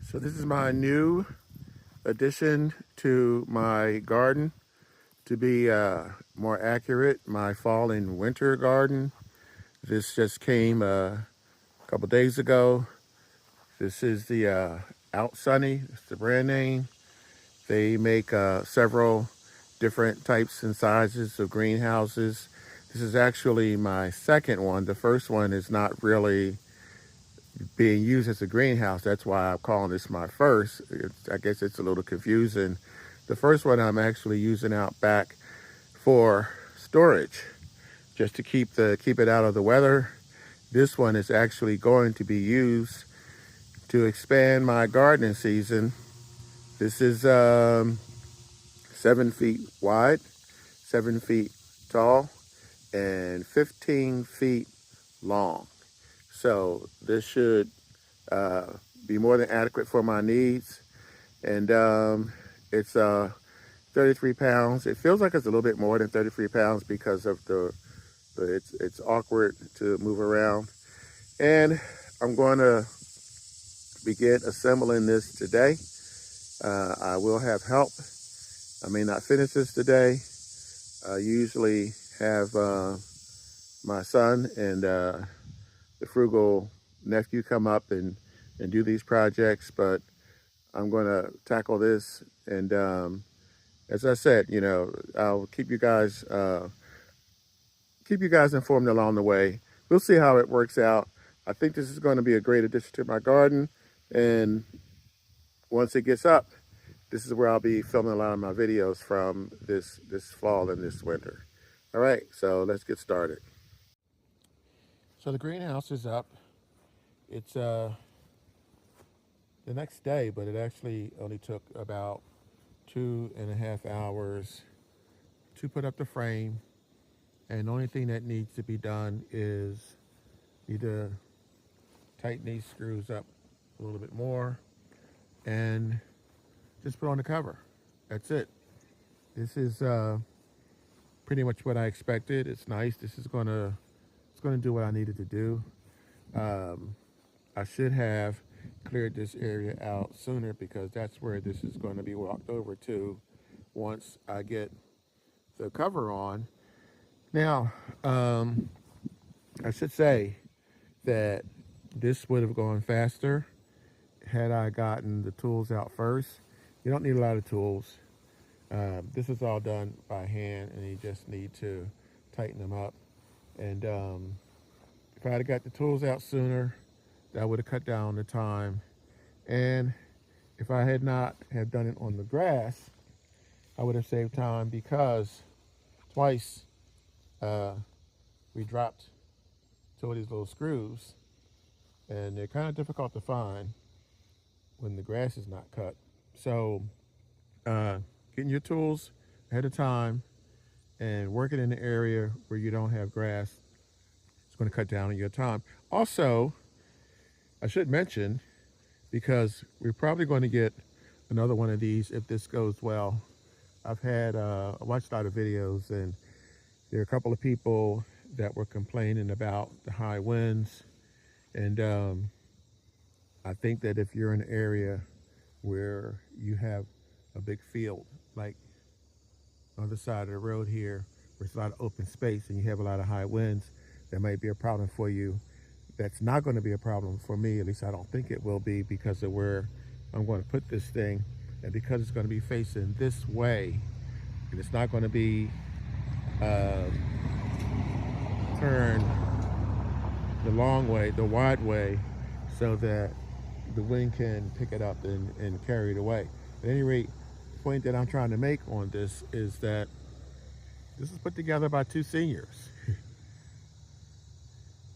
So this is my new addition to my garden. To be more accurate, my fall and winter garden. This just came a couple days ago. This is the Outsunny, it's the brand name. They make several different types and sizes of greenhouses. This is actually my second one. The first one is not really being used as a greenhouse. That's why I'm calling this my first. I guess it's a little confusing. The first one I'm actually using out back for storage, just to keep it out of the weather. This one is actually going to be used to expand my gardening season. This is 7 feet wide, 7 feet tall, and 15 feet long. So this should be more than adequate for my needs. And it's 33 pounds. It feels like it's a little bit more than 33 pounds because of it's awkward to move around. And I'm going to begin assembling this today. I will have help. I may not finish this today. I usually have my son and the frugal nephew come up and do these projects, but I'm going to tackle this. And as I said, I'll keep you guys informed along the way. We'll see how it works out. I think this is going to be a great addition to my garden, and once it gets up, this is where I'll be filming a lot of my videos from this fall and this winter. All right, so let's get started. So the greenhouse is up. It's the next day, but it actually only took about 2.5 hours to put up the frame. And the only thing that needs to be done is either tighten these screws up a little bit more and just put on the cover. That's it. This is pretty much what I expected. It's nice. It's gonna do what I needed to do. I should have cleared this area out sooner because that's where this is going to be walked over to once I get the cover on. Now, I should say that this would have gone faster had I gotten the tools out first. You don't need a lot of tools. This is all done by hand, and you just need to tighten them up. And if I had got the tools out sooner, that would have cut down the time. And if I had not have done it on the grass, I would have saved time because twice we dropped two of these little screws, and they're kind of difficult to find when the grass is not cut. So getting your tools ahead of time and working in the area where you don't have grass is going to cut down on your time. Also, I should mention, because we're probably going to get another one of these if this goes well. I've watched a lot of videos, and there are a couple of people that were complaining about the high winds. And I think that if you're in an area where you have a big field, like on the side of the road here, where there's a lot of open space and you have a lot of high winds, that might be a problem for you. That's not going to be a problem for me, at least I don't think it will be, because of where I'm going to put this thing, and because it's going to be facing this way, and it's not going to be turned the long way, the wide way, so that the wind can pick it up and carry it away. At any rate, the point that I'm trying to make on this is that this is put together by two seniors.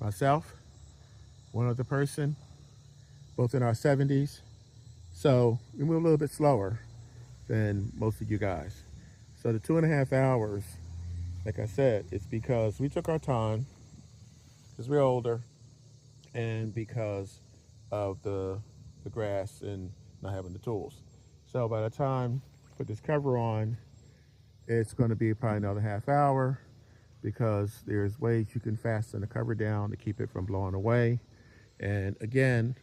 Myself, one other person, both in our 70s. So we move a little bit slower than most of you guys. So the 2.5 hours, like I said, it's because we took our time, because we're older, and because of the grass and not having the tools. So by the time I put this cover on, it's going to be probably another half hour, because there's ways you can fasten the cover down to keep it from blowing away. And again,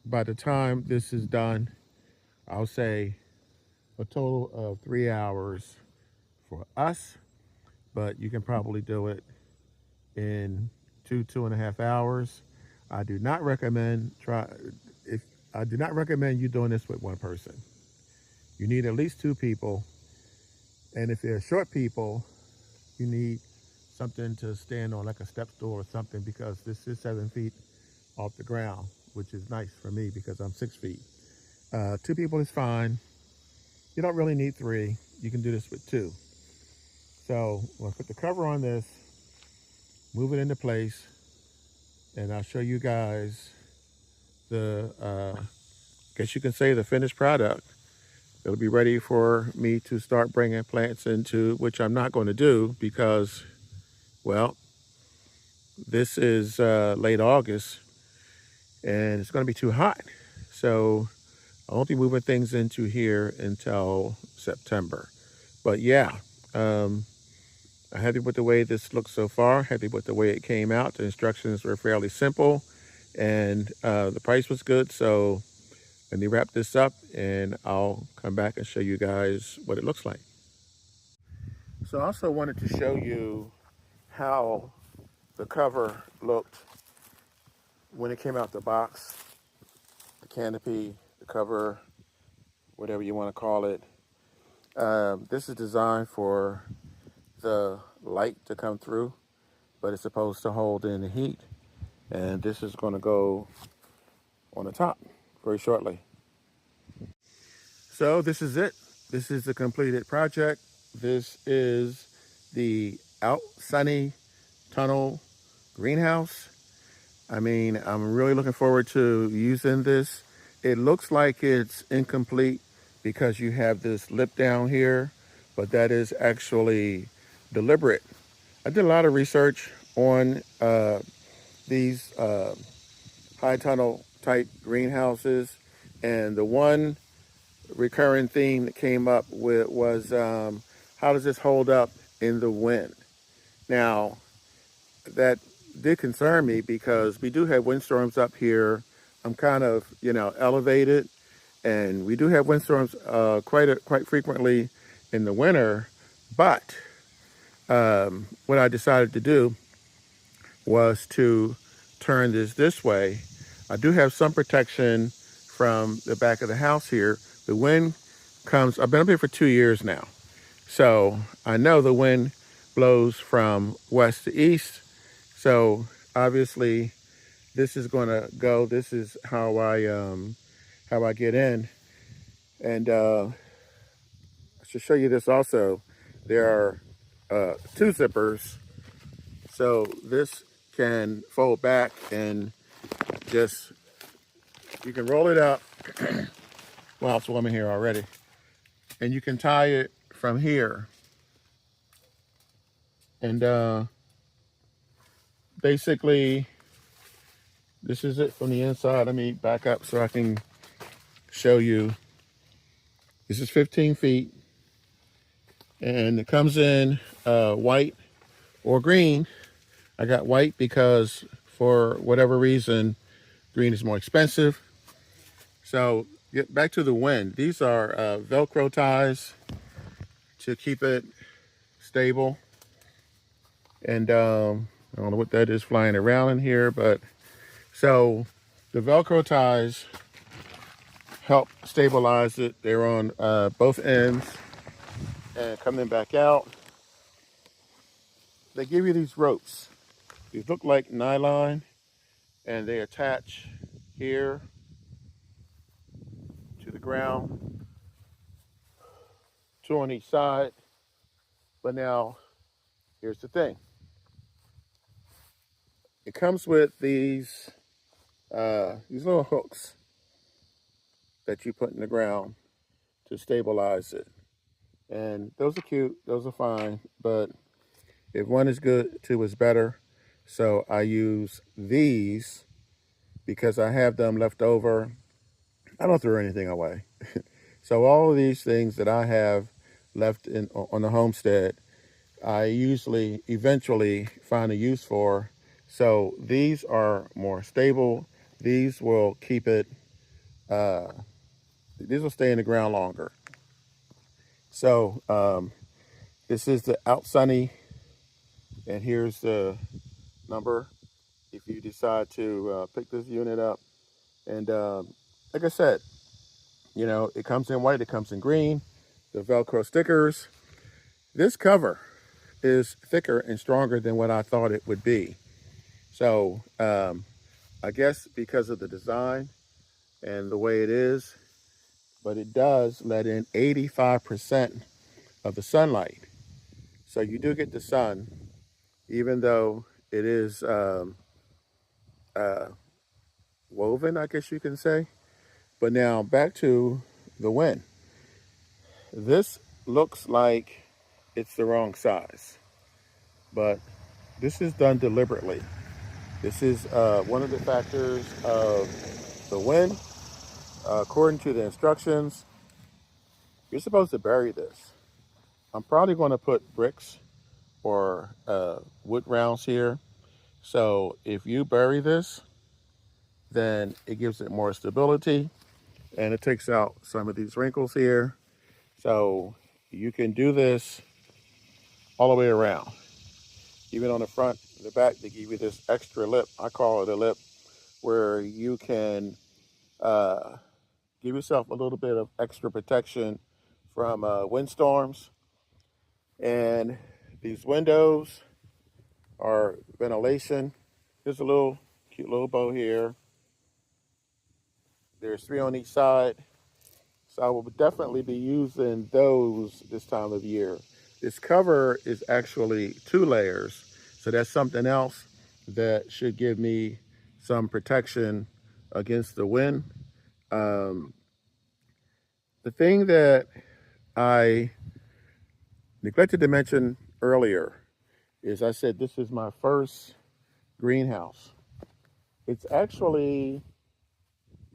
by the time this is done, I'll say a total of 3 hours for us, but you can probably do it in 2.5 hours. I do not recommend if I do not recommend you doing this with one person. You need at least two people, and if they're short people, you need something to stand on, like a step stool or something, because this is 7 feet off the ground, which is nice for me because I'm 6 feet. Two people is fine. You don't really need three. You can do this with two. So I'm gonna put the cover on this, move it into place, and I'll show you guys the, guess you can say, the finished product. It'll be ready for me to start bringing plants into, which I'm not going to do because, well, this is late August and it's going to be too hot. So I won't be moving things into here until September. But yeah, I'm happy with the way this looks so far, happy with the way it came out. The instructions were fairly simple and the price was good. So let me wrap this up and I'll come back and show you guys what it looks like. So I also wanted to show you how the cover looked when it came out the box. The canopy, the cover, whatever you want to call it. This is designed for the light to come through, but it's supposed to hold in the heat. And this is going to go on the top very shortly. So this is it. This is the completed project. This is the Outsunny Tunnel Greenhouse. I mean, I'm really looking forward to using this. It looks like it's incomplete because you have this lip down here, but that is actually deliberate. I did a lot of research on these high tunnel type greenhouses, and the one recurring theme that came up with was how does this hold up in the wind? Now, that did concern me because we do have windstorms up here. I'm kind of, elevated, and we do have windstorms quite frequently in the winter. But what I decided to do was to turn this way. I do have some protection from the back of the house here. The wind comes, I've been up here for 2 years now. So I know the wind blows from west to east. So obviously this is going to go, this is how I get in. And I should show you this also. There are 2 zippers. So this can fold back and just, you can roll it up. Well, it's warm in here already. And you can tie it from here. And basically, this is it from the inside. Let me back up so I can show you. This is 15 feet. And it comes in white or green. I got white because for whatever reason, green is more expensive. So get back to the wind. These are Velcro ties to keep it stable. And I don't know what that is flying around in here, but so the Velcro ties help stabilize it. They're on both ends and coming back out. They give you these ropes. These look like nylon and they attach here to the ground, 2 on each side. But now, here's the thing. It comes with these little hooks that you put in the ground to stabilize it. And those are cute, those are fine, but if one is good, 2 is better. So I use these because I have them left over. I don't throw anything away. So all of these things that I have left on the homestead, I usually eventually find a use for. So these are more stable. These will keep it These will stay in the ground longer. So this is the Outsunny, and here's the number if you decide to pick this unit up. And like I said, you know, it comes in white, it comes in green, the Velcro stickers. This cover is thicker and stronger than what I thought it would be. So I guess because of the design and the way it is, but it does let in 85% of the sunlight. So you do get the sun, even though it is woven, I guess you can say. But now back to the wind. This looks like it's the wrong size, but this is done deliberately. This is one of the factors of the wind. According to the instructions, you're supposed to bury this. I'm probably going to put bricks or wood rounds here. So if you bury this, then it gives it more stability and it takes out some of these wrinkles here. So you can do this all the way around. Even on the front and the back, they give you this extra lip. I call it a lip, where you can give yourself a little bit of extra protection from windstorms. And these windows are ventilation. There's a little cute little bow here. There's 3 on each side. So I will definitely be using those this time of year. This cover is actually 2 layers. So that's something else that should give me some protection against the wind. The thing that I neglected to mention earlier is I said this is my first greenhouse. It's actually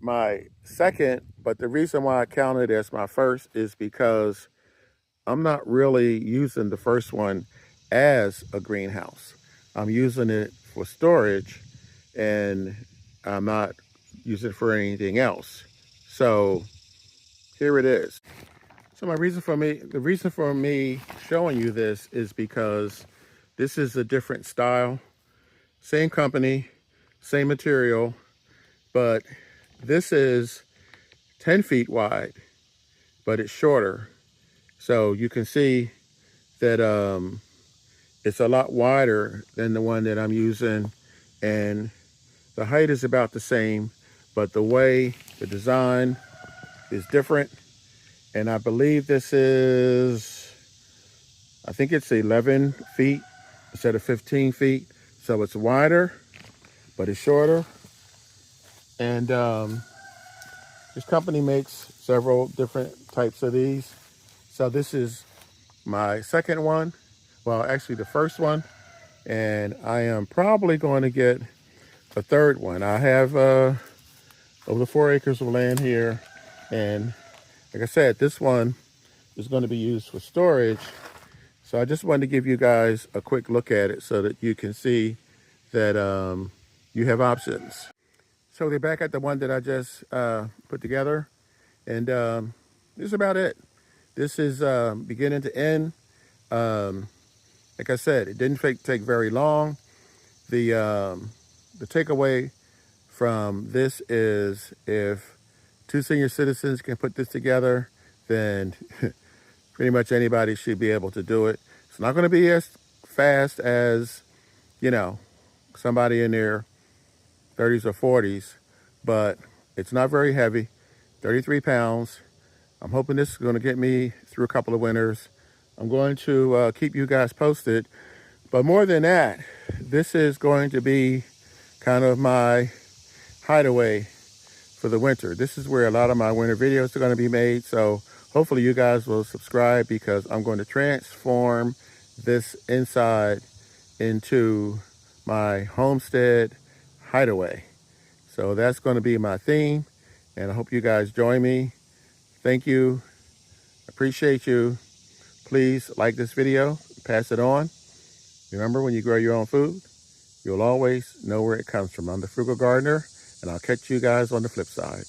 my second, but the reason why I count it as my first is because I'm not really using the first one as a greenhouse. I'm using it for storage and I'm not using it for anything else. So here it is. So the reason for me showing you this is because this is a different style, same company, same material, but this is 10 feet wide, but it's shorter. So you can see that it's a lot wider than the one that I'm using, and the height is about the same, but the way the design is different. And I believe this is, I think it's 11 feet instead of 15 feet. So it's wider, but it's shorter. And this company makes several different types of these. So this is my second one. Well, actually the first one. And I am probably going to get a third one. I have over 4 acres of land here. And like I said, this one is going to be used for storage. So I just wanted to give you guys a quick look at it so that you can see that you have options. So they're back at the one that I just put together. And this is about it. This is beginning to end. Like I said, it didn't take very long. The takeaway from this is if 2 senior citizens can put this together, then pretty much anybody should be able to do it. It's not going to be as fast as, you know, somebody in their 30s or 40s, but it's not very heavy, 33 pounds. I'm hoping this is going to get me through a couple of winters. I'm going to keep you guys posted. But more than that, this is going to be kind of my hideaway for the winter. This is where a lot of my winter videos are going to be made. So hopefully you guys will subscribe, because I'm going to transform this inside into my homestead hideaway. So that's going to be my theme, and I hope you guys join me. Thank you. Appreciate you. Please like this video, pass it on. Remember, when you grow your own food, you'll always know where it comes from. I'm the Frugal Gardener, and I'll catch you guys on the flip side.